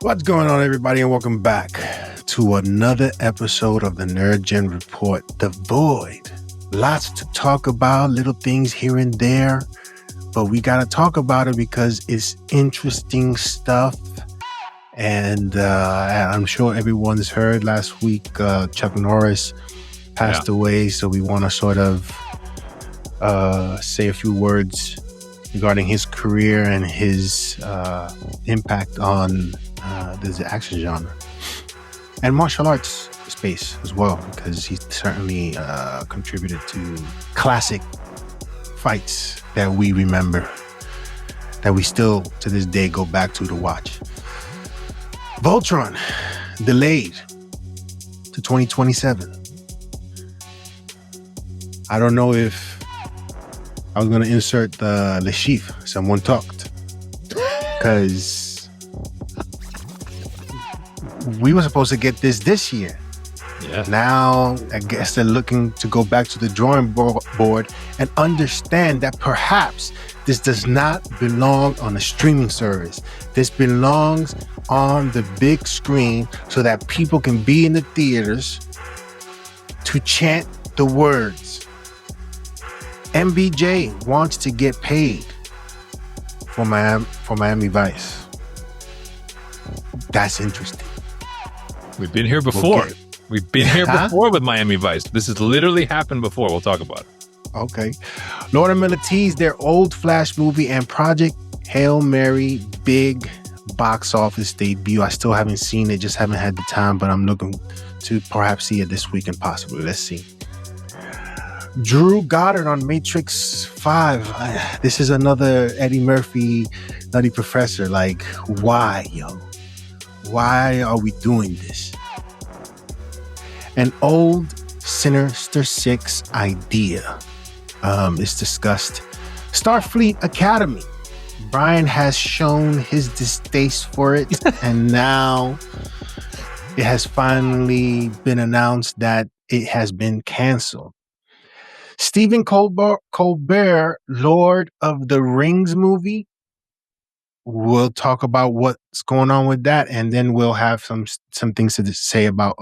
What's going on, everybody, and welcome back to another episode of the Nerd Gen Report, The Void. Lots to talk about, little things here and there, but we got to talk about it because it's interesting stuff. And I'm sure everyone's heard last week, Chuck Norris passed away, so we want to sort of say a few words regarding his career and his impact on the action genre and martial arts space as well, because he certainly contributed to classic fights that we remember, that we still to this day go back to watch. Voltron delayed to 2027. I don't know if I was going to insert the chief. Someone talked, because we were supposed to get this year. Yeah. Now, I guess they're looking to go back to the drawing board and understand that perhaps this does not belong on a streaming service. This belongs on the big screen so that people can be in the theaters to chant the words. MBJ wants to get paid for Miami Vice. That's interesting. We've been here before. Okay. We've been here before with Miami Vice. This has literally happened before. We'll talk about it. Okay. Lord and Miller teased their old Flash movie and Project Hail Mary big box office debut. I still haven't seen it, just haven't had the time, but I'm looking to perhaps see it this weekend, possibly. Let's see. Drew Goddard on Matrix 5. This is another Eddie Murphy Nutty Professor. Like, why, yo? Why are we doing this? An old Sinister 6 idea is discussed. Starfleet Academy. Brian has shown his distaste for it, and now it has finally been announced that it has been canceled. Stephen Colbert, Lord of the Rings movie. We'll talk about what's going on with that, and then we'll have some things to say about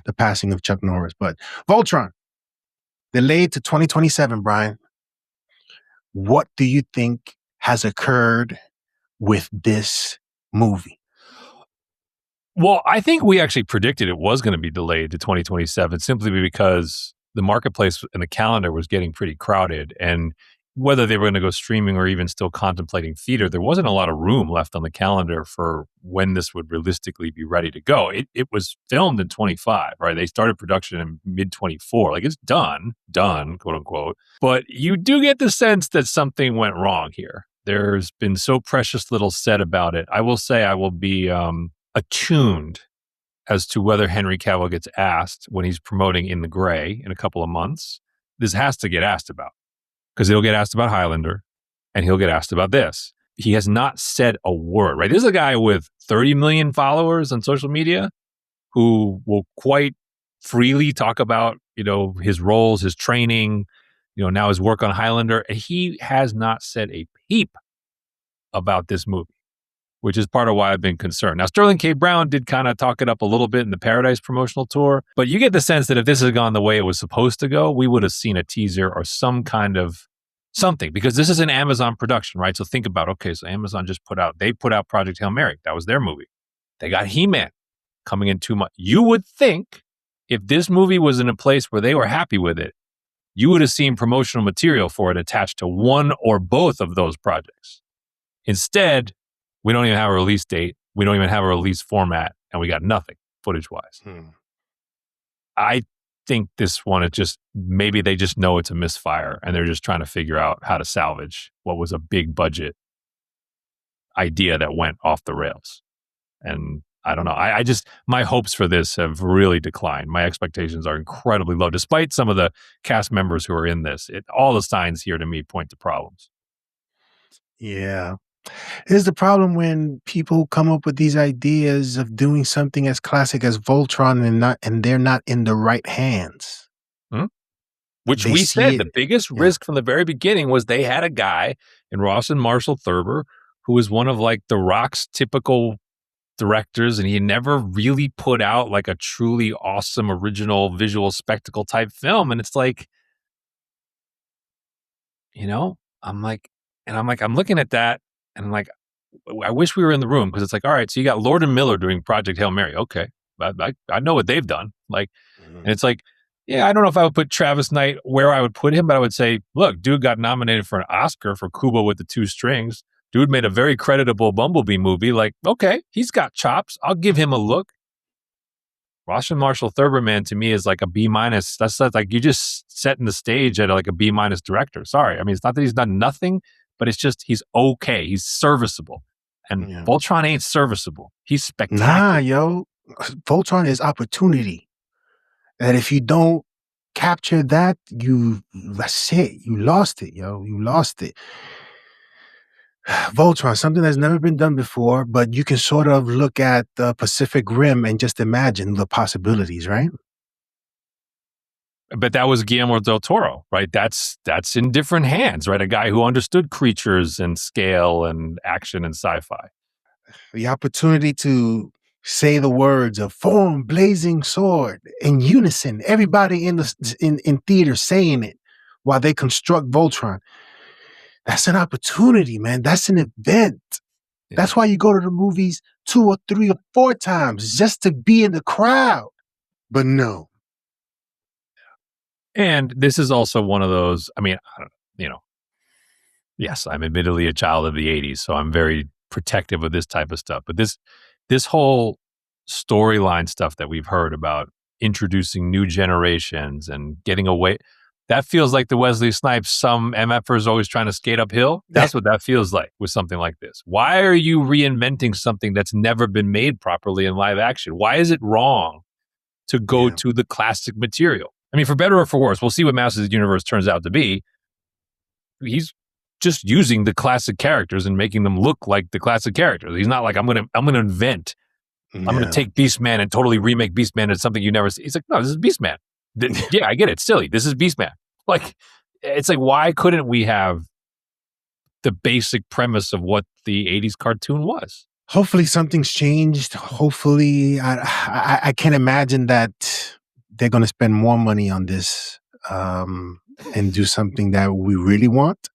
the passing of Chuck Norris. But Voltron, delayed to 2027, Brian. What do you think has occurred with this movie? Well, I think we actually predicted it was going to be delayed to 2027 simply because the marketplace and the calendar was getting pretty crowded, and whether they were going to go streaming or even still contemplating theater, there wasn't a lot of room left on the calendar for when this would realistically be ready to go. It was filmed in 25, right? They started production in mid-24. Like, it's done, quote unquote. But you do get the sense that something went wrong here. There's been so precious little said about it. I will say I will be attuned as to whether Henry Cavill gets asked when he's promoting In the Gray in a couple of months. This has to get asked about, because he'll get asked about Highlander and he'll get asked about this. He has not said a word, right? This is a guy with 30 million followers on social media who will quite freely talk about, his roles, his training, now his work on Highlander. And he has not said a peep about this movie, which is part of why I've been concerned. Now, Sterling K. Brown did kind of talk it up a little bit in the Paradise promotional tour, but you get the sense that if this had gone the way it was supposed to go, we would have seen a teaser or some kind of something, because this is an Amazon production, right? So think about, okay, so Amazon they put out Project Hail Mary. That was their movie. They got He-Man coming in 2 months. You would think if this movie was in a place where they were happy with it, you would have seen promotional material for it attached to one or both of those projects. Instead, we don't even have a release date. We don't even have a release format, and we got nothing footage-wise. I think this one, maybe they just know it's a misfire, and they're just trying to figure out how to salvage what was a big budget idea that went off the rails. And I don't know. My hopes for this have really declined. My expectations are incredibly low, despite some of the cast members who are in this. All the signs here to me point to problems. Yeah. Is the problem when people come up with these ideas of doing something as classic as Voltron and they're not in the right hands? Which we said the biggest risk from the very beginning was they had a guy in Ross and Marshall Thurber who was one of like The Rock's typical directors, and he never really put out like a truly awesome original visual spectacle type film. And it's like, I'm looking at that and I'm like, I wish we were in the room, because it's like, all right, so you got Lord and Miller doing Project Hail Mary. Okay. I know what they've done. Like, and it's like, yeah, I don't know if I would put Travis Knight where I would put him, but I would say, look, dude got nominated for an Oscar for Kubo with the Two Strings. Dude made a very creditable Bumblebee movie. Like, okay, he's got chops. I'll give him a look. Roshan Marshall Thurberman to me is like a B-. That's like, you just setting the stage at like a B- director. Sorry. I mean, it's not that he's done nothing, but it's just he's okay. He's serviceable. And Voltron ain't serviceable. He's spectacular. Nah, yo. Voltron is opportunity. And if you don't capture that, that's it. You lost it, yo. You lost it. Voltron, something that's never been done before, but you can sort of look at the Pacific Rim and just imagine the possibilities, right? But that was Guillermo del Toro, right? That's in different hands, right? A guy who understood creatures and scale and action and sci-fi. The opportunity to say the words of form, blazing sword in unison, everybody in theater saying it while they construct Voltron. That's an opportunity, man. That's an event. Yeah. That's why you go to the movies 2 or 3 or 4 times, just to be in the crowd. But no. And this is also one of those, I mean, yes, I'm admittedly a child of the 80s, so I'm very protective of this type of stuff. But this whole storyline stuff that we've heard about introducing new generations and getting away, that feels like the Wesley Snipes, some MFer is always trying to skate uphill. That's what that feels like with something like this. Why are you reinventing something that's never been made properly in live action? Why is it wrong to go to the classic material? I mean, for better or for worse, we'll see what Masters of the Universe turns out to be. He's just using the classic characters and making them look like the classic characters. He's not like, I'm gonna invent. I'm gonna take Beastman and totally remake Beastman into something you never see. He's like, no, this is Beastman. Yeah, I get it. It's silly. This is Beastman. Like, it's like, why couldn't we have the basic premise of what the 80s cartoon was? Hopefully something's changed. Hopefully, I can't imagine that they're going to spend more money on this and do something that we really want.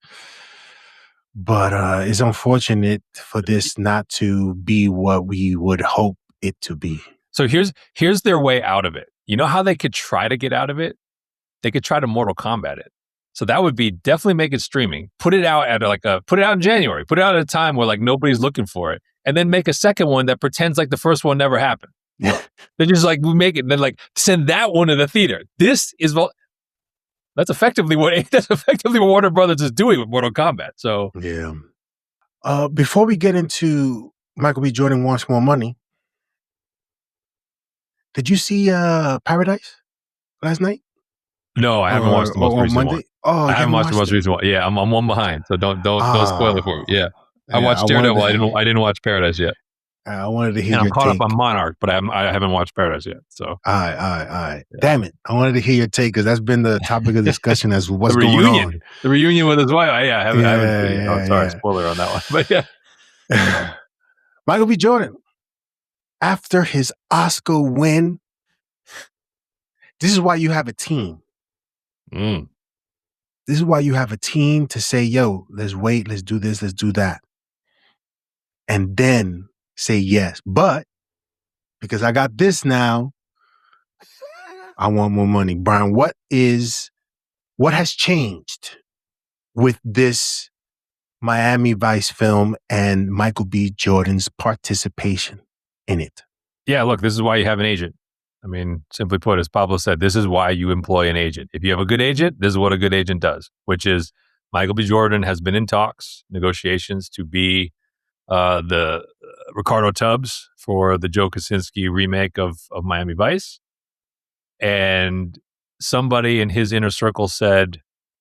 But it's unfortunate for this not to be what we would hope it to be. So here's their way out of it. You know how they could try to get out of it? They could try to Mortal Kombat it. So that would be definitely make it streaming. Put it out put it out in January. Put it out at a time where like nobody's looking for it, and then make a second one that pretends like the first one never happened. They're just like, we make it, and then like send that one to the theater. That's effectively what Warner Brothers is doing with Mortal Kombat. So yeah. Before we get into Michael B. Jordan Wants More Money, did you see Paradise last night? No, I haven't watched the most recent one. Oh, I haven't watched the most recent one. Yeah, I'm one behind, so don't spoil it for me. Yeah, I watched Daredevil. I didn't watch Paradise yet. I wanted to hear your take. I'm caught up on Monarch, but I haven't watched Paradise yet. So all right. Yeah. Damn it! I wanted to hear your take, because that's been the topic of discussion as what's going on. The reunion with his wife. I haven't. Sorry, spoiler on that one. But yeah, Michael B. Jordan, after his Oscar win, this is why you have a team. This is why you have a team to say, yo, let's wait, let's do this, let's do that. And then say yes. But because I got this now, I want more money. Brian, what has changed with this Miami Vice film and Michael B. Jordan's participation in it? Yeah, look, this is why you have an agent. I mean, simply put, as Pablo said, this is why you employ an agent. If you have a good agent, this is what a good agent does, which is Michael B. Jordan has been in talks, negotiations to be the Ricardo Tubbs for the Joe Kosinski remake of Miami Vice. And somebody in his inner circle said,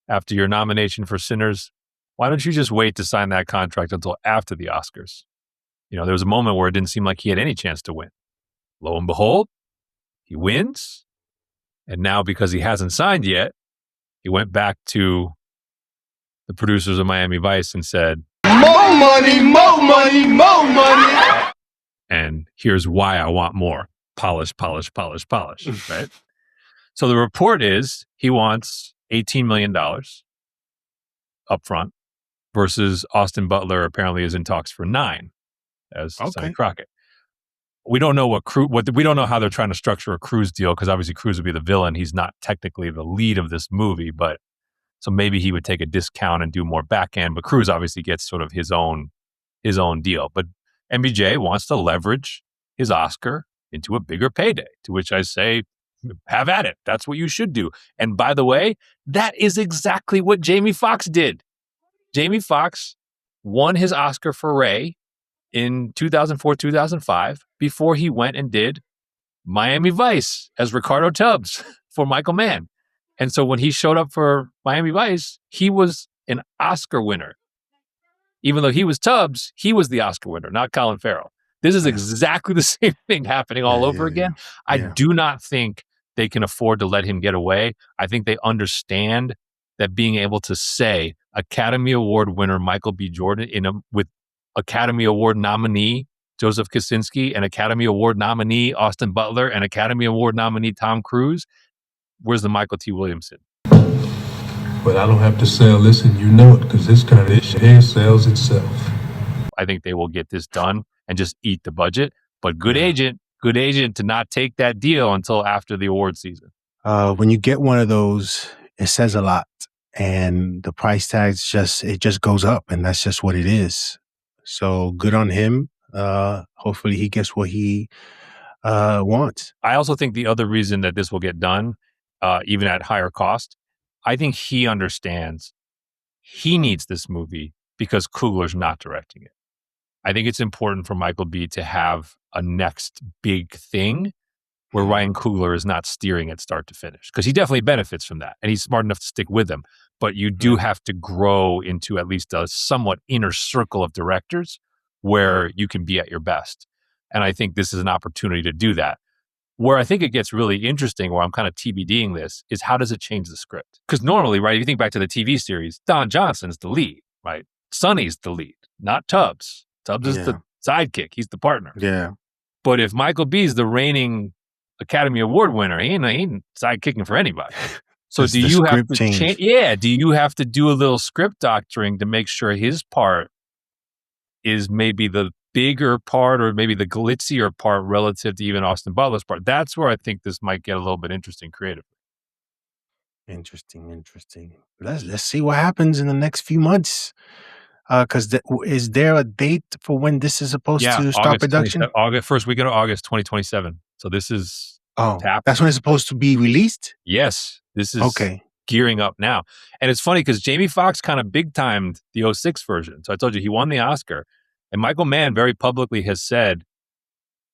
after your nomination for Sinners, why don't you just wait to sign that contract until after the Oscars? There was a moment where it didn't seem like he had any chance to win. Lo and behold, he wins. And now, because he hasn't signed yet, he went back to the producers of Miami Vice and said, more money, more money, more money. And here's why I want more. Polish, right? So the report is he wants $18 million upfront versus Austin Butler apparently is in talks for $9 million as Sonny Crockett. We don't know we don't know how they're trying to structure a Cruise deal, because obviously Cruise would be the villain. He's not technically the lead of this movie, but so maybe he would take a discount and do more back end, but Cruise obviously gets sort of his own deal. But MBJ wants to leverage his Oscar into a bigger payday, to which I say, have at it. That's what you should do. And by the way, that is exactly what Jamie Foxx did. Jamie Foxx won his Oscar for Ray in 2004, 2005, before he went and did Miami Vice as Ricardo Tubbs for Michael Mann. And so when he showed up for Miami Vice, he was an Oscar winner. Even though he was Tubbs, he was the Oscar winner, not Colin Farrell. This is exactly the same thing happening all over again. I do not think they can afford to let him get away. I think they understand that being able to say Academy Award winner Michael B. Jordan with Academy Award nominee Joseph Kosinski and Academy Award nominee Austin Butler and Academy Award nominee Tom Cruise, where's the Michael T. Williamson? But I don't have to sell this, and you know it, because this kind of shit sells itself. I think they will get this done and just eat the budget. But good agent to not take that deal until after the award season. When you get one of those, it says a lot, and the price tags just goes up, and that's just what it is. So good on him. Hopefully he gets what he wants. I also think the other reason that this will get done, even at higher cost, I think he understands he needs this movie because Coogler's not directing it. I think it's important for Michael B. to have a next big thing where Ryan Coogler is not steering it start to finish, because he definitely benefits from that and he's smart enough to stick with them. But you do have to grow into at least a somewhat inner circle of directors where you can be at your best. And I think this is an opportunity to do that. Where I think it gets really interesting, where I'm kind of TBDing this, is how does it change the script? Because normally, right, if you think back to the TV series, Don Johnson's the lead, right? Sonny's the lead, not Tubbs. Tubbs is the sidekick. He's the partner. Yeah. But if Michael B. is the reigning Academy Award winner, he ain't sidekicking for anybody. So do you have to change? Yeah. Do you have to do a little script doctoring to make sure his part is maybe the bigger part or maybe the glitzier part relative to even Austin Butler's part? That's where I think this might get a little bit interesting creatively. Interesting. Let's see what happens in the next few months. Because is there a date for when this is supposed to start production? First weekend of August 2027. So this is that's when it's supposed to be released? Yes. This is gearing up now. And it's funny because Jamie Foxx kind of big-timed the 06 version. So I told you he won the Oscar. And Michael Mann very publicly has said,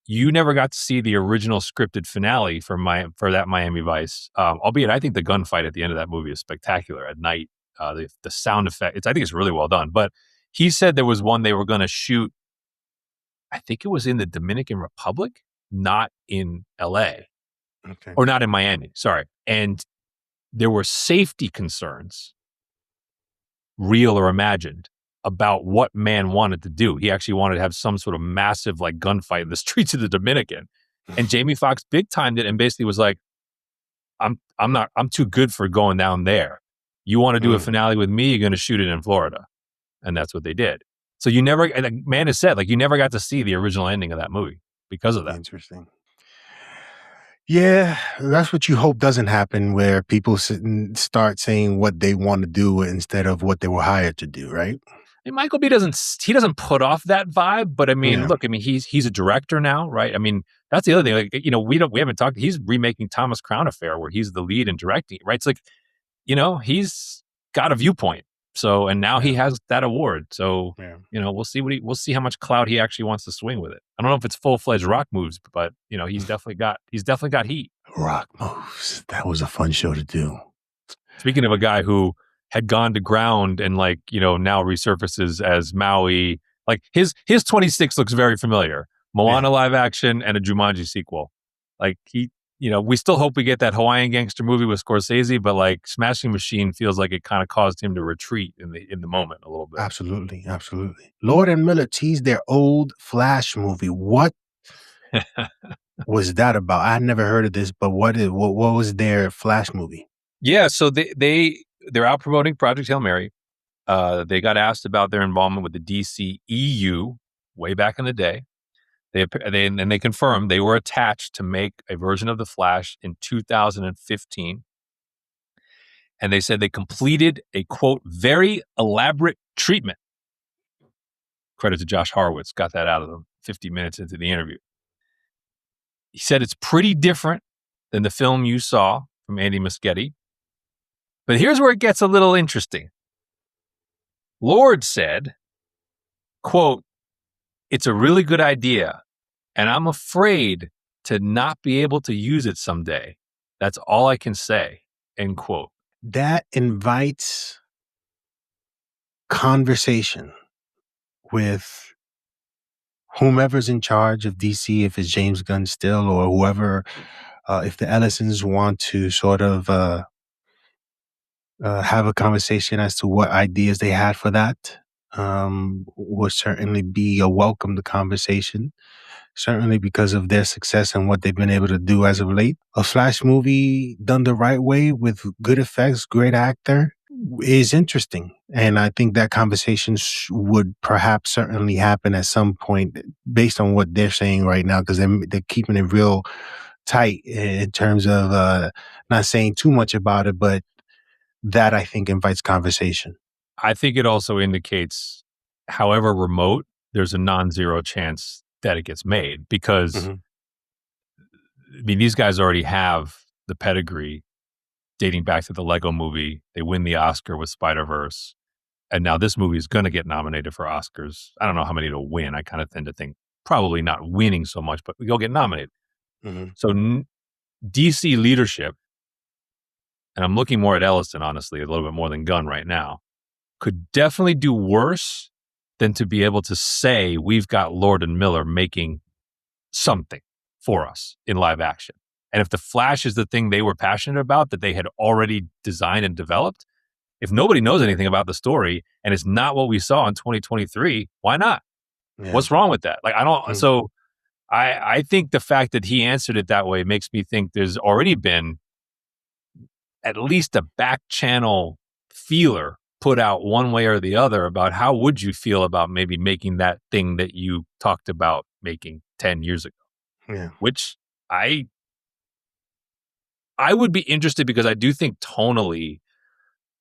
you never got to see the original scripted finale for that Miami Vice. Albeit I think the gunfight at the end of that movie is spectacular at night. The sound effect, I think it's really well done. But he said there was one they were going to shoot, I think it was in the Dominican Republic, not in LA. Or not in Miami, sorry. And there were safety concerns, real or imagined, about what Mann wanted to do. He actually wanted to have some sort of massive like gunfight in the streets of the Dominican. And Jamie Foxx big timed it and basically was like, I'm too good for going down there. You want to do a finale with me, you're going to shoot it in Florida. And that's what they did. So Mann has said, like, you never got to see the original ending of that movie because of that. Interesting. Yeah, that's what you hope doesn't happen, where people sit and start saying what they want to do instead of what they were hired to do, right? And Michael B. doesn't put off that vibe, but I mean, look, I mean, he's a director now, right? I mean, that's the other thing. Like, you know, we haven't talked. He's remaking Thomas Crown Affair, where he's the lead and directing, right? It's like, you know, he's got a viewpoint. So, and now he has that award. So, you know, we'll see how much clout he actually wants to swing with it. I don't know if it's full-fledged rock moves, but you know, he's definitely got heat. Rock moves. That was a fun show to do. Speaking of a guy who had gone to ground and, like, you know, now resurfaces as Maui, like his 26 looks very familiar. Moana live action and a Jumanji sequel. Like you know, we still hope we get that Hawaiian gangster movie with Scorsese, but like Smashing Machine feels like it kind of caused him to retreat in the moment a little bit. Absolutely. Lord and Miller teased their old Flash movie. What was that about? I had never heard of this, but what was their Flash movie? Yeah, so they're out promoting Project Hail Mary. They got asked about their involvement with the DC EU way back in the day. They confirmed they were attached to make a version of the Flash in 2015. And they said they completed a, quote, very elaborate treatment. Credit to Josh Horowitz, got that out of them 50 minutes into the interview. He said it's pretty different than the film you saw from Andy Muschietti. But here's where it gets a little interesting. Lord said, quote, it's a really good idea, and I'm afraid to not be able to use it someday. That's all I can say, end quote. That invites conversation with whomever's in charge of DC, if it's James Gunn still, or whoever, if the Ellisons want to sort of have a conversation as to what ideas they had for that, would certainly be a welcomed conversation. Certainly because of their success and what they've been able to do as of late. A Flash movie done the right way with good effects, great actor is interesting. And I think that conversation would perhaps certainly happen at some point based on what they're saying right now, because they're keeping it real tight in terms of not saying too much about it, but that I think invites conversation. I think it also indicates, however remote, there's a non-zero chance that it gets made because, I mean, these guys already have the pedigree dating back to the Lego movie. They win the Oscar with Spider-Verse. And now this movie is going to get nominated for Oscars. I don't know how many it'll win. I kind of tend to think probably not winning so much, but you'll get nominated. So DC leadership, and I'm looking more at Ellison, honestly, a little bit more than Gunn right now, could definitely do worse than to be able to say we've got Lord and Miller making something for us in live action. And if the Flash is the thing they were passionate about, that they had already designed and developed, if nobody knows anything about the story and it's not what we saw in 2023, why not? Yeah. What's wrong with that? Like, I don't. So I think the fact that he answered it that way makes me think there's already been at least a back channel feeler put out one way or the other about how would you feel about maybe making that thing that you talked about making 10 years ago. Yeah. Which I would be interested because I do think tonally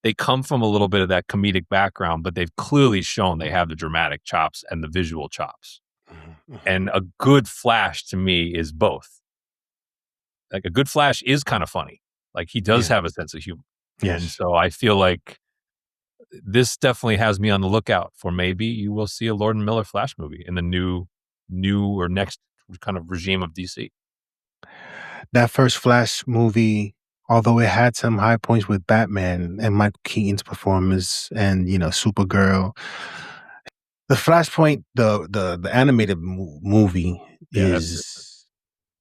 they come from a little bit of that comedic background, but they've clearly shown they have the dramatic chops and the visual chops. And a good Flash to me is both. Like a good Flash is kind of funny. Like he does have a sense of humor. Yes. And so I feel like this definitely has me on the lookout for maybe you will see a Lord and Miller Flash movie in the new or next kind of regime of DC. That first Flash movie, although it had some high points with Batman and Michael Keaton's performance and, Supergirl, the Flashpoint, the animated movie is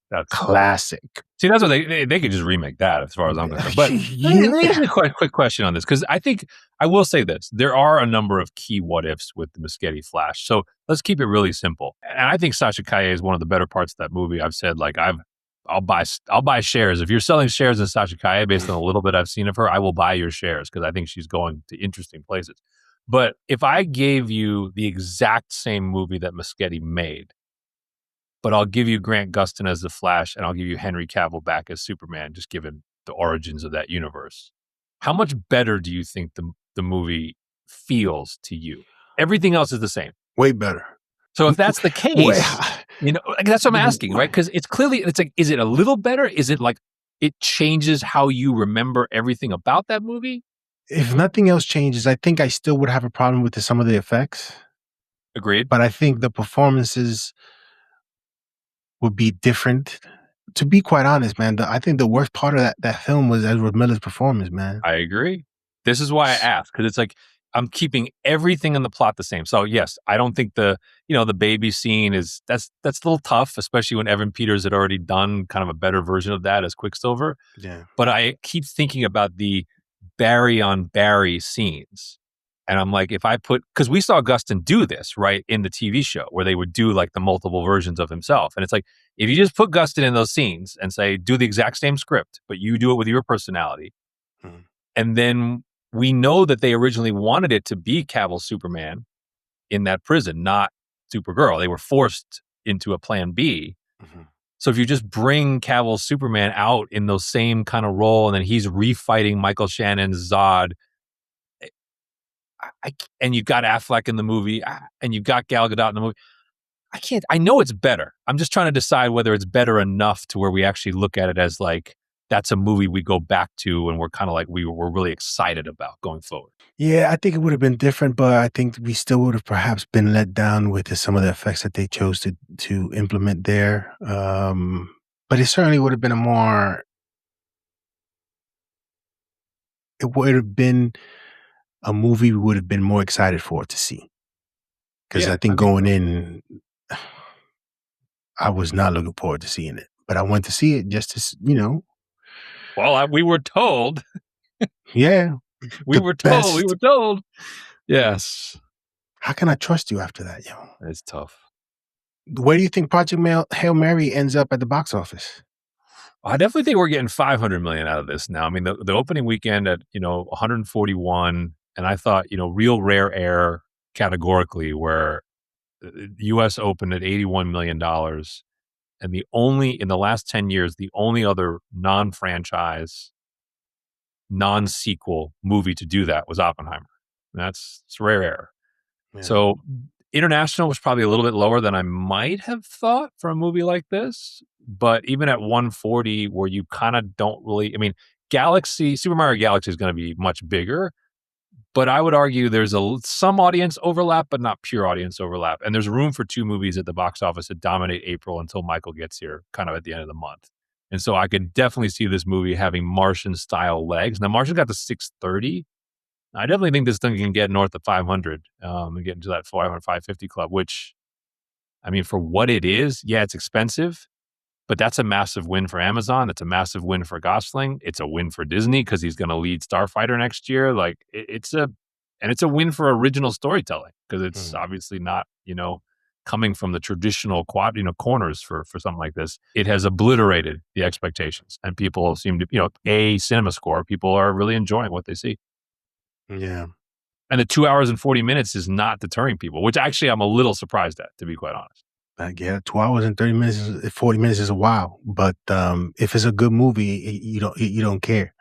that's classic. See, that's what they could just remake that as far as I'm concerned. But here's a quick question on this, because I think I will say this. There are a number of key what ifs with the Muschietti Flash. So let's keep it really simple. And I think Sasha Calle is one of the better parts of that movie. I've said, like, I'll buy shares. If you're selling shares in Sasha Calle based on a little bit I've seen of her, I will buy your shares because I think she's going to interesting places. But if I gave you the exact same movie that Muschietti made, but I'll give you Grant Gustin as the Flash and I'll give you Henry Cavill back as Superman, just given the origins of that universe, how much better do you think the movie feels to you? Everything else is the same. Way better. So if that's the case, that's what I'm asking, right? Because it's like, is it a little better? Is it like it changes how you remember everything about that movie? If nothing else changes, I think I still would have a problem with some of the effects. Agreed. But I think the performances would be different. To be quite honest, man, I think the worst part of that film was Ezra Miller's performance, man. I agree. This is why I asked, because it's like I'm keeping everything in the plot the same. So yes, I don't think the baby scene that's a little tough, especially when Evan Peters had already done kind of a better version of that as Quicksilver. Yeah. But I keep thinking about the Barry on Barry scenes And I'm like, because we saw Gustin do this, right, in the TV show where they would do like the multiple versions of himself. And it's like, if you just put Gustin in those scenes and say, do the exact same script, but you do it with your personality. Mhm. And then we know that they originally wanted it to be Cavill Superman in that prison, not Supergirl. They were forced into a plan B. Mm-hmm. So if you just bring Cavill Superman out in those same kind of role, and then he's refighting Michael Shannon's Zod, and you've got Affleck in the movie, and you've got Gal Gadot in the movie, I know it's better. I'm just trying to decide whether it's better enough to where we actually look at it as like, that's a movie we go back to and we're kind of like, we're really excited about going forward. Yeah, I think it would have been different, but I think we still would have perhaps been let down with some of the effects that they chose to implement there. But it certainly would have been it would have been a movie we would have been more excited to see. Because I think going in, I was not looking forward to seeing it, but I went to see it just to, Well, we were told. Yeah. We were told. Yes. How can I trust you after that, yo? It's tough. Where do you think Project Hail Mary ends up at the box office? I definitely think we're getting $500 million out of this now. I mean, the opening weekend at 141, and I thought real rare air categorically, where the U.S. opened at $81 million, and in the last 10 years, the only other non-franchise, non-sequel movie to do that was Oppenheimer. And it's rare air. Yeah. So international was probably a little bit lower than I might have thought for a movie like this. But even at 140, where you kind of don't really, I mean, Super Mario Galaxy is going to be much bigger. But I would argue there's some audience overlap, but not pure audience overlap. And there's room for two movies at the box office to dominate April until Michael gets here, kind of at the end of the month. And so I could definitely see this movie having Martian-style legs. Now, Martian got to 630. I definitely think this thing can get north of 500 and get into that 500, 550 club, which, I mean, for what it is, yeah, it's expensive, but that's a massive win for Amazon. It's a massive win for Gosling. It's a win for Disney because he's going to lead Starfighter next year. Like, it's a win for original storytelling because it's obviously not, coming from the traditional corners for something like this. It has obliterated the expectations, and people seem to, cinema score, people are really enjoying what they see. Yeah. And the 2 hours and 40 minutes is not deterring people, which actually I'm a little surprised at, to be quite honest. Yeah, 2 hours and 30 minutes, 40 minutes is a while. But if it's a good movie, you don't care.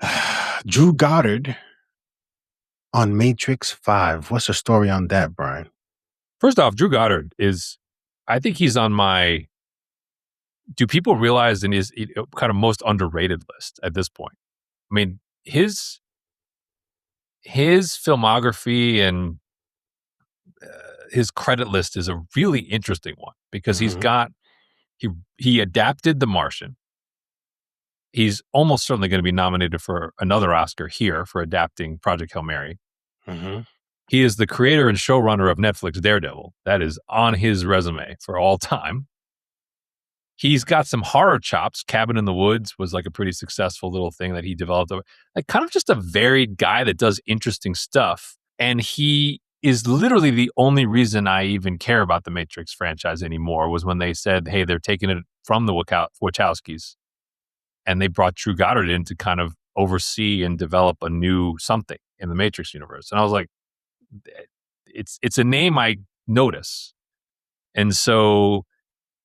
Yeah. Drew Goddard on Matrix 5. What's the story on that, Brian? First off, Drew Goddard I think he's on my, do people realize in his kind of most underrated list at this point? I mean, his filmography and his credit list is a really interesting one because he's got, he adapted The Martian. He's almost certainly going to be nominated for another Oscar here for adapting Project Hail Mary. He is the creator and showrunner of Netflix Daredevil. That is on his resume for all time. He's got some horror chops. Cabin in the Woods was like a pretty successful little thing that he developed. Like kind of just a varied guy that does interesting stuff. And he is literally the only reason I even care about the Matrix franchise anymore was when they said, hey, they're taking it from the Wachowskis. And they brought Drew Goddard in to kind of oversee and develop a new something in the Matrix universe. And I was like, it's a name I notice. And so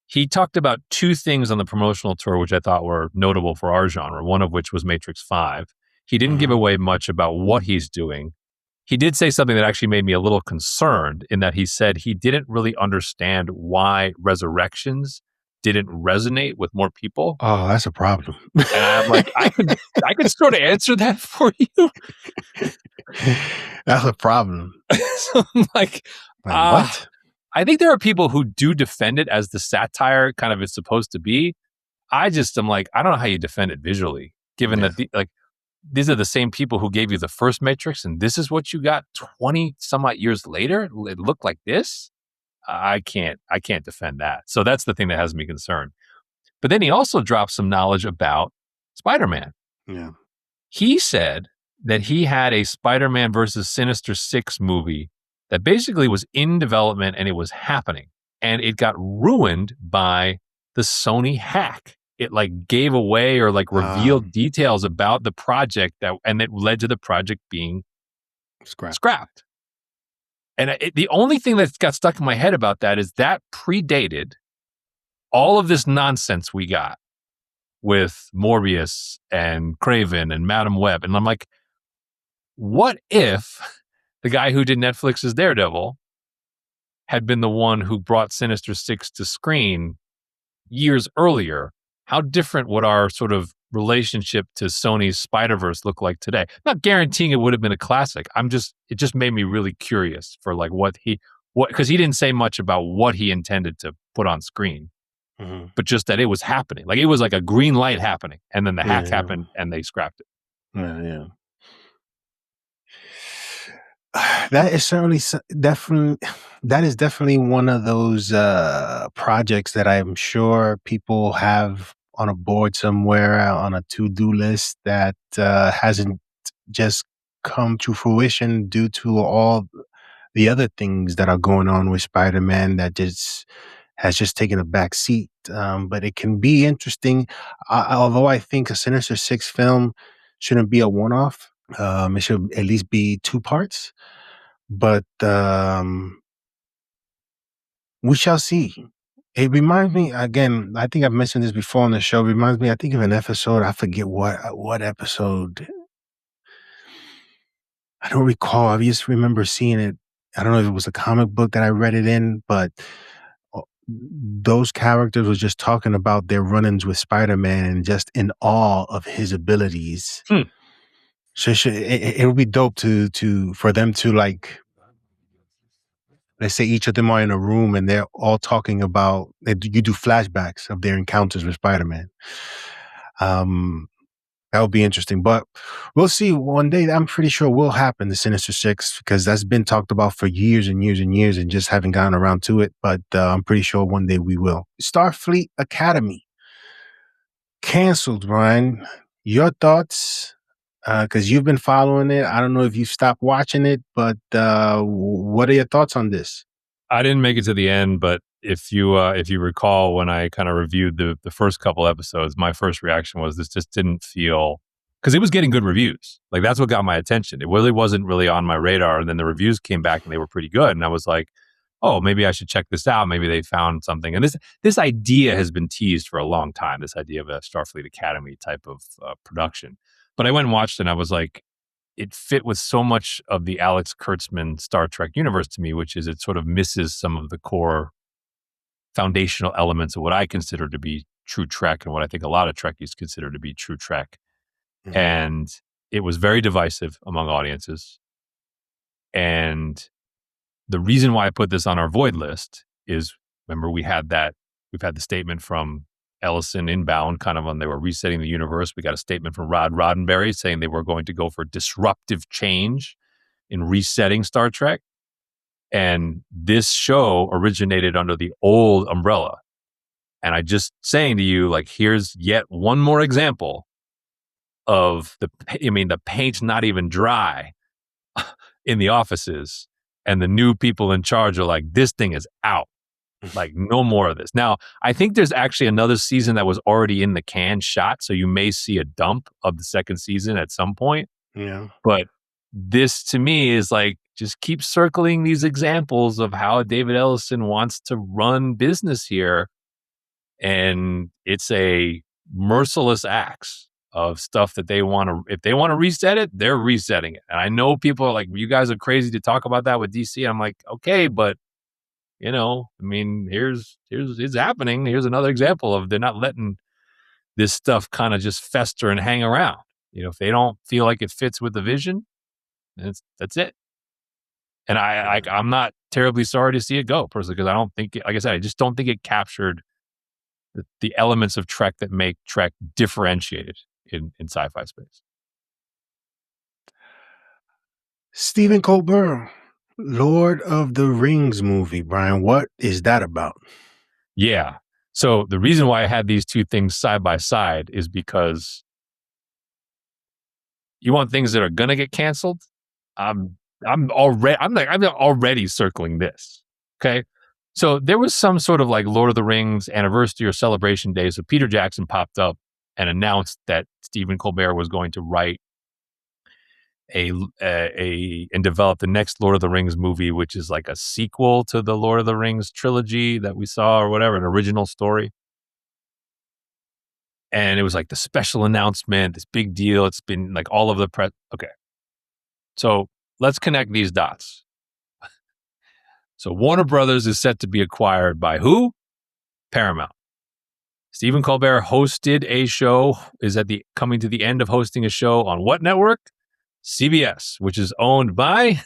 he talked about two things on the promotional tour, which I thought were notable for our genre, one of which was Matrix 5. He didn't give away much about what he's doing. He did say something that actually made me a little concerned in that he said he didn't really understand why Resurrections didn't resonate with more people. Oh, that's a problem. And I'm like, I could sort of answer that for you. That's a problem. So I'm like what? I think there are people who do defend it as the satire kind of is supposed to be. I just am like, I don't know how you defend it visually, given that these are the same people who gave you the first Matrix, and this is what you got 20 some odd years later. It looked like this. I can't defend that. So that's the thing that has me concerned. But then he also dropped some knowledge about Spider-Man. Yeah. He said that he had a Spider-Man versus Sinister 6 movie that basically was in development and it was happening. And it got ruined by the Sony hack. It like gave away or like revealed details about the project and it led to the project being scrapped. And the only thing that got stuck in my head about that is that predated all of this nonsense we got with Morbius and Craven and Madam Web. And I'm like, what if the guy who did Netflix's Daredevil had been the one who brought Sinister 6 to screen years earlier? How different would our sort of relationship to Sony's Spider-Verse look like today? I'm not guaranteeing it would have been a classic. It just made me really curious for like because he didn't say much about what he intended to put on screen, but just that it was happening. Like it was like a green light happening, and then the hack happened and they scrapped it. Yeah. That is definitely one of those projects that I'm sure people have on a board somewhere on a to-do list that hasn't just come to fruition due to all the other things that are going on with Spider-Man that has just taken a back seat. But it can be interesting, although I think a Sinister 6 film shouldn't be a one-off. It should at least be 2 parts. But we shall see. It reminds me, again, I think I've mentioned this before on the show. It reminds me, I think of an episode. I forget what episode. I don't recall. I just remember seeing it. I don't know if it was a comic book that I read it in, but those characters were just talking about their run-ins with Spider-Man and just in awe of his abilities. So it would be dope for them to like, let's say each of them are in a room and they're all talking about, you do flashbacks of their encounters with Spider-Man. That would be interesting, but we'll see one day. I'm pretty sure will happen, the Sinister 6, because that's been talked about for years and years and years and just haven't gotten around to it. But I'm pretty sure one day we will. Starfleet Academy canceled, Brian. Your thoughts? Because you've been following it. I don't know if you've stopped watching it, but what are your thoughts on this? I didn't make it to the end, but if you recall, when I kind of reviewed the first couple episodes, my first reaction was this just didn't feel, because it was getting good reviews. Like that's what got my attention. It really wasn't really on my radar. And then the reviews came back and they were pretty good. And I was like, oh, maybe I should check this out. Maybe they found something. And this idea has been teased for a long time, this idea of a Starfleet Academy type of production. But I went and watched it and I was like, it fit with so much of the Alex Kurtzman Star Trek universe to me, which is it sort of misses some of the core foundational elements of what I consider to be true Trek and what I think a lot of Trekkies consider to be true Trek. Mm-hmm. And it was very divisive among audiences. And the reason why I put this on our void list is, remember, we've had the statement from Ellison inbound, kind of when they were resetting the universe. We got a statement from Rod Roddenberry saying they were going to go for disruptive change in resetting Star Trek. And this show originated under the old umbrella. And I just saying to you, like, here's yet one more example of the paint's not even dry in the offices. And the new people in charge are like, this thing is out. Like, no more of this. Now, I think there's actually another season that was already in the can shot. So you may see a dump of the second season at some point. Yeah. But this to me is like, just keep circling these examples of how David Ellison wants to run business here. And it's a merciless axe of stuff that they want to, if they want to reset it, they're resetting it. And I know people are like, you guys are crazy to talk about that with DC. I'm like, okay, but here's it's happening. Here's another example of they're not letting this stuff kind of just fester and hang around. If they don't feel like it fits with the vision, that's it. And I'm not terribly sorry to see it go, personally, because I don't think, like I said, I just don't think it captured the elements of Trek that make Trek differentiated in sci-fi space. Stephen Colbert, Lord of the Rings movie, Brian. What is that about? Yeah. So the reason why I had these two things side by side is because You want things that are gonna get canceled? I'm already circling this. Okay. So there was some sort of like Lord of the Rings anniversary or celebration day. So Peter Jackson popped up and announced that Stephen Colbert was going to write and develop the next Lord of the Rings movie, which is like a sequel to the Lord of the Rings trilogy that we saw or whatever, an original story. And it was like the special announcement, this big deal. It's been like all of the press. Okay. So let's connect these dots. So Warner Brothers is set to be acquired by who? Paramount. Stephen Colbert hosted a show, coming to the end of hosting a show on what network? CBS, which is owned by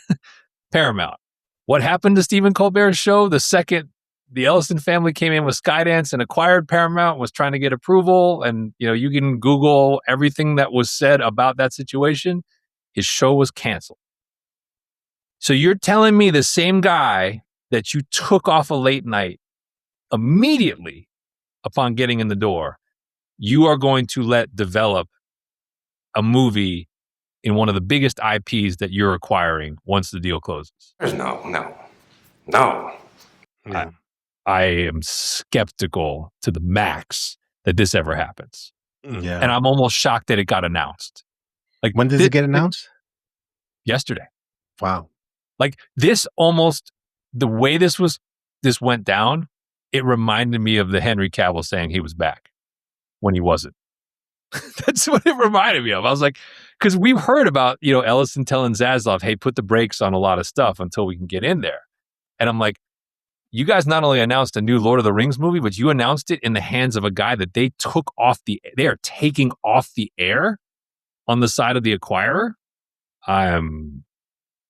Paramount. What happened to Stephen Colbert's show the second the Ellison family came in with Skydance and acquired Paramount, was trying to get approval? And, you can Google everything that was said about that situation. His show was canceled. So you're telling me the same guy that you took off a late night immediately upon getting in the door, you are going to let develop a movie in one of the biggest IPs that you're acquiring once the deal closes? No. Yeah. I am skeptical to the max that this ever happens. Yeah. And I'm almost shocked that it got announced. Like, when does it get announced? Yesterday. Wow. Like this almost, the way this went down, it reminded me of the Henry Cavill saying he was back when he wasn't. That's what it reminded me of. I was like, because we've heard about, Ellison telling Zaslav, hey, put the brakes on a lot of stuff until we can get in there. And I'm like, you guys not only announced a new Lord of the Rings movie, but you announced it in the hands of a guy that they are taking off the air on the side of the acquirer. I am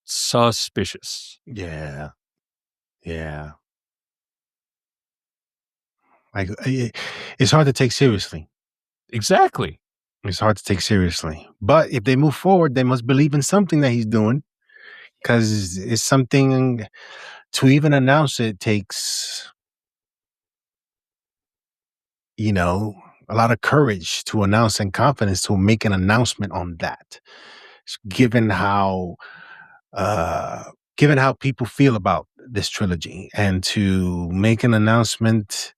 suspicious. Yeah. Like, it's hard to take seriously. Exactly. It's hard to take seriously. But if they move forward, they must believe in something that he's doing, because it's something. To even announce it takes, a lot of courage to announce and confidence to make an announcement on that. Given how people feel about this trilogy, and to make an announcement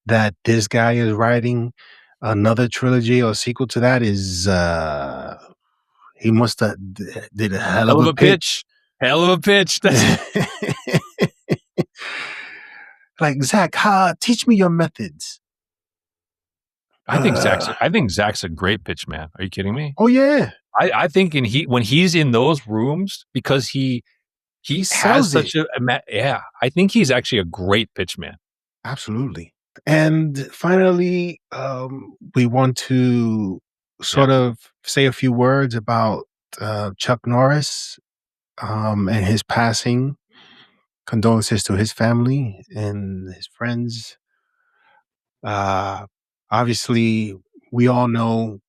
that this guy is writing another trilogy or sequel to that is, he must have did a hell of a pitch. Hell of a pitch. Like, Zach, teach me your methods. I think Zach's a great pitch man. Are you kidding me? Oh yeah. I think when he's in those rooms, because he has such I think he's actually a great pitch man. Absolutely. And finally, we want to sort of say a few words about Chuck Norris and his passing. Condolences to his family and his friends. Obviously, we all know,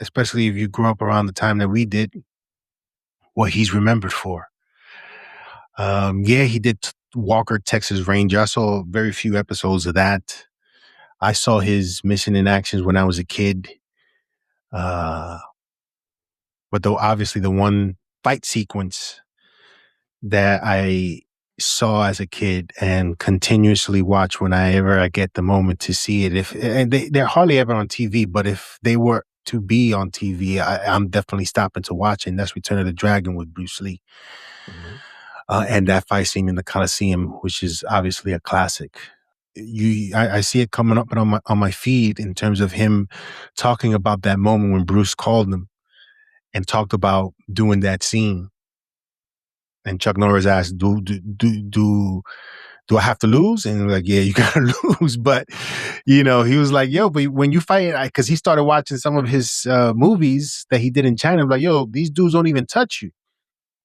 especially if you grew up around the time that we did, what he's remembered for. He did Walker, Texas Ranger. I saw very few episodes of that. I saw his mission in actions when I was a kid. But though obviously the one fight sequence that I saw as a kid and continuously watch whenever I get the moment to see it, and they're hardly ever on TV, but if they were to be on TV, I'm definitely stopping to watch it. And that's Return of the Dragon with Bruce Lee. Mm-hmm. And that fight scene in the Coliseum, which is obviously a classic. I see it coming up on my feed in terms of him talking about that moment when Bruce called him and talked about doing that scene. And Chuck Norris asked, "Do I have to lose?" And we're like, "Yeah, you gotta lose." But he was like, "Yo, but when you fight," because he started watching some of his movies that he did in China. Like, "Yo, these dudes don't even touch you."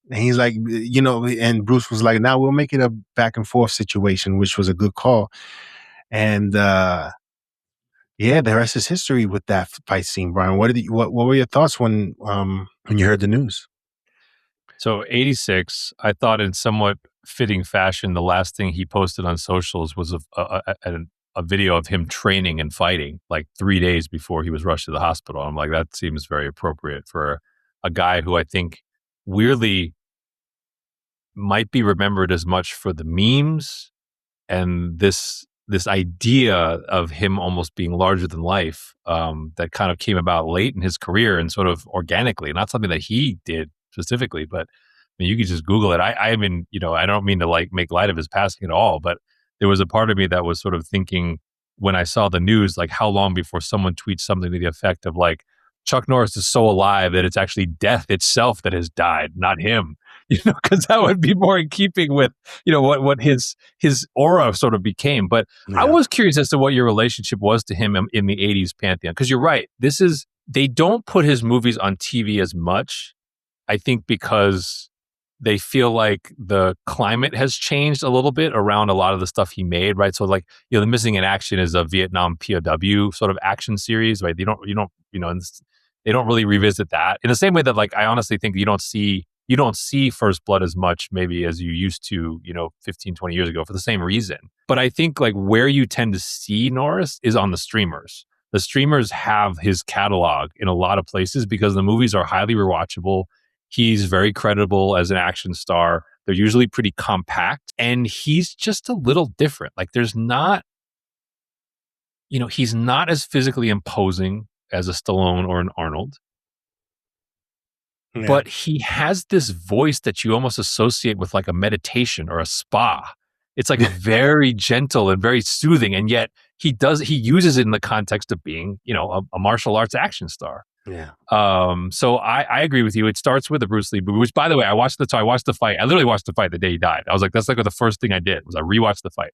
And he's like, and Bruce was like, "Now we'll make it a back and forth situation," which was a good call. And the rest is history with that fight scene. Brian, what were your thoughts when you heard the news? So 86, I thought in somewhat fitting fashion, the last thing he posted on socials was a video of him training and fighting like 3 days before he was rushed to the hospital. I'm like, that seems very appropriate for a guy who I think weirdly might be remembered as much for the memes and this idea of him almost being larger than life, that kind of came about late in his career and sort of organically, not something that he did specifically, but I mean, you could just Google it. I mean, I don't mean to like make light of his passing at all, but there was a part of me that was sort of thinking when I saw the news, like how long before someone tweets something to the effect of like, Chuck Norris is so alive that it's actually death itself that has died, not him. Because that would be more in keeping with, what his aura sort of became. But I was curious as to what your relationship was to him in the 80s pantheon. Because you're right. They don't put his movies on TV as much, I think, because they feel like the climate has changed a little bit around a lot of the stuff he made, right? So like, The Missing in Action is a Vietnam POW sort of action series, right? They don't really revisit that in the same way that like, I honestly think you don't see First Blood as much maybe as you used to, 15, 20 years ago for the same reason. But I think like where you tend to see Norris is on the streamers. The streamers have his catalog in a lot of places because the movies are highly rewatchable. He's very credible as an action star. They're usually pretty compact and he's just a little different. Like he's not as physically imposing as a Stallone or an Arnold. Yeah. But he has this voice that you almost associate with like a meditation or a spa. It's like very gentle and very soothing. And yet he uses it in the context of being, a martial arts action star. Yeah. So I agree with you. It starts with the Bruce Lee movie, which by the way, I watched the fight. I literally watched the fight the day he died. I was like, that's like the first thing I did was I rewatched the fight.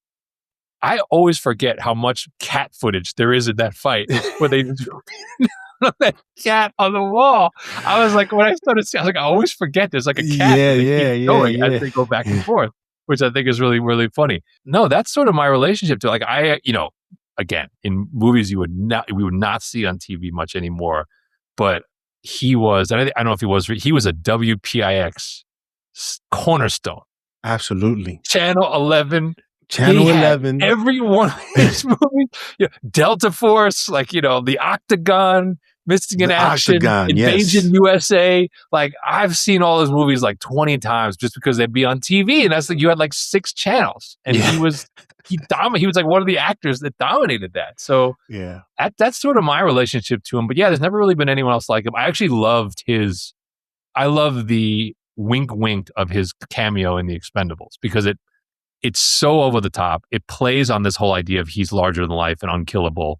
I always forget how much cat footage there is in that fight where they that cat on the wall. I was like, when I started seeing, I was like, I always forget there's like a cat as they go back and forth, which I think is really, really funny. No, that's sort of my relationship to like, again, in movies we would not see on TV much anymore, but he was, and I don't know if he was a WPIX cornerstone. Absolutely. Channel 11. Channel 11. Every one of his movies. Delta Force, like, the Octagon, Missing in Action, Invasion USA. Like, I've seen all those movies like 20 times just because they'd be on TV. And that's like, you had like 6 channels. And he was like one of the actors that dominated that. So yeah, that's sort of my relationship to him. But yeah, there's never really been anyone else like him. I actually I love the wink of his cameo in The Expendables because it's so over the top. It plays on this whole idea of he's larger than life and unkillable.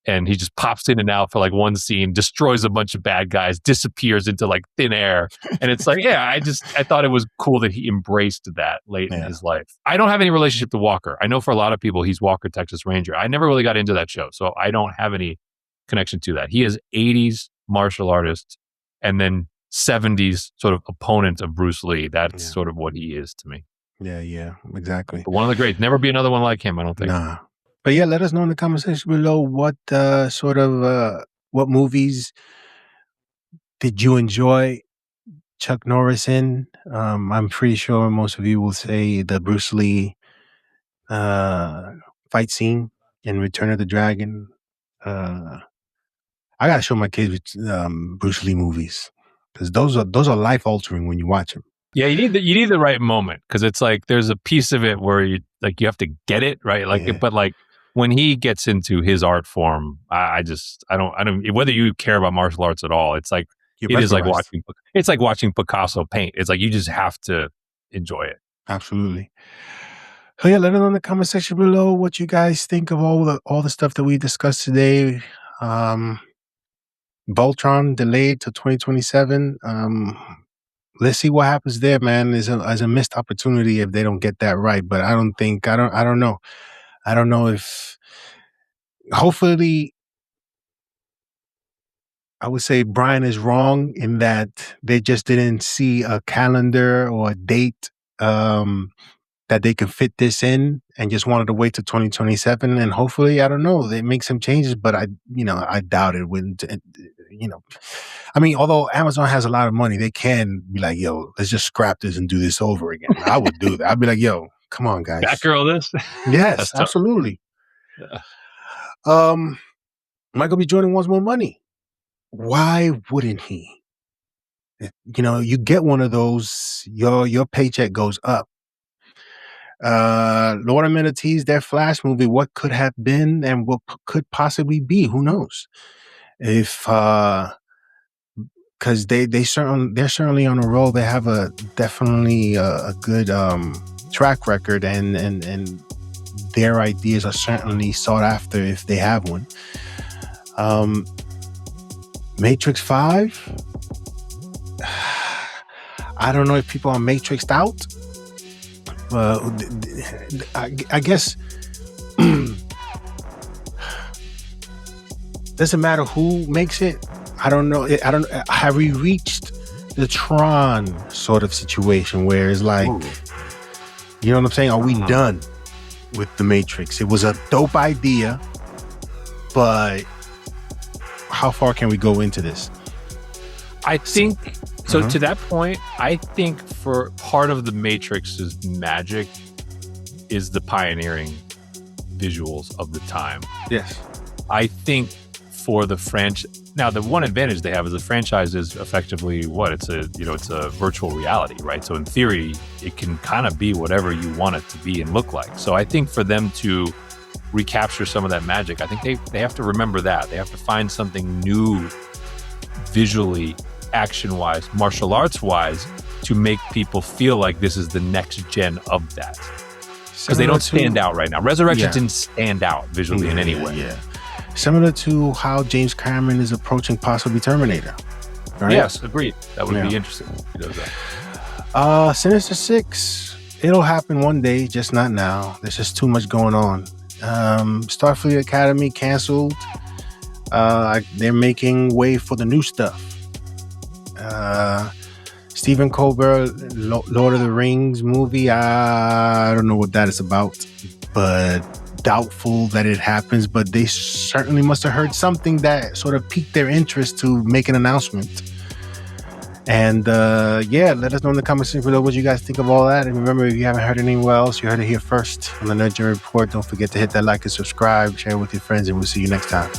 And he just pops in and out for like one scene, destroys a bunch of bad guys, disappears into like thin air. And it's like, I thought it was cool that he embraced that late in his life. I don't have any relationship to Walker. I know for a lot of people, he's Walker, Texas Ranger. I never really got into that show. So I don't have any connection to that. He is 80s martial artist and then 70s sort of opponent of Bruce Lee. That's sort of what he is to me. Yeah, exactly. But one of the greats. Never be another one like him, I don't think. Nah. But yeah, let us know in the comment section below what what movies did you enjoy Chuck Norris in? I'm pretty sure most of you will say the Bruce Lee fight scene in Return of the Dragon. I gotta show my kids Bruce Lee movies because those are life altering when you watch them. Yeah, you need the right moment because it's like there's a piece of it where you have to get it right. Like, but like when he gets into his art form, I don't. Whether you care about martial arts at all, it's like it's like watching Picasso paint. It's like you just have to enjoy it. Absolutely. So yeah, let us know in the comment section below what you guys think of all the stuff that we discussed today. Voltron delayed to 2027. Let's see what happens there, man. Is a missed opportunity if they don't get that right. But I don't know. I don't know if. Hopefully, I would say Brian is wrong in that they just didn't see a calendar or a date that they can fit this in, and just wanted to wait to 2027. And hopefully, I don't know, they make some changes. But I doubt it wouldn't. I mean, although Amazon has a lot of money, they can be like, yo, let's just scrap this and do this over again. I would do that. I'd be like, yo, come on, guys. Batgirl this? Yes, absolutely. Yeah. Michael B. Jordan wants more money. Why wouldn't he? You get one of those, your paycheck goes up. Lord and Miller teased their Flash movie. What could have been and what could possibly be? Who knows? If because they're certainly on a roll. They have definitely a good track record, and their ideas are certainly sought after if they have one. Matrix 5. I don't know if people are matrixed out. I guess doesn't matter who makes it. I don't know. Have we reached the Tron sort of situation where it's like, you know what I'm saying? Are we done with the Matrix? It was a dope idea, but how far can we go into this? I think so. To that point, I think for part of the Matrix's magic is the pioneering visuals of the time. Yes, I think for the franchise. Now, the one advantage they have is the franchise is effectively it's a virtual reality, right? So in theory, it can kind of be whatever you want it to be and look like. So I think for them to recapture some of that magic, I think they have to remember that. They have to find something new visually, action-wise, martial arts-wise, to make people feel like this is the next gen of that. Because they don't stand out right now. Resurrection didn't stand out visually in any way. Yeah. Similar to how James Cameron is approaching possibly Terminator. Right? Yes, agreed. That would be interesting if he does that. Sinister 6. It'll happen one day, just not now. There's just too much going on. Starfleet Academy canceled. They're making way for the new stuff. Stephen Colbert, Lord of the Rings movie. I don't know what that is about, but doubtful that it happens. But they certainly must have heard something that sort of piqued their interest to make an announcement. And let us know in the comment section below what you guys think of all that. And remember, if you haven't heard it anywhere else, you heard it here first on the Nerd Journey Report. Don't forget to hit that like and subscribe, share it with your friends, and we'll see you next time.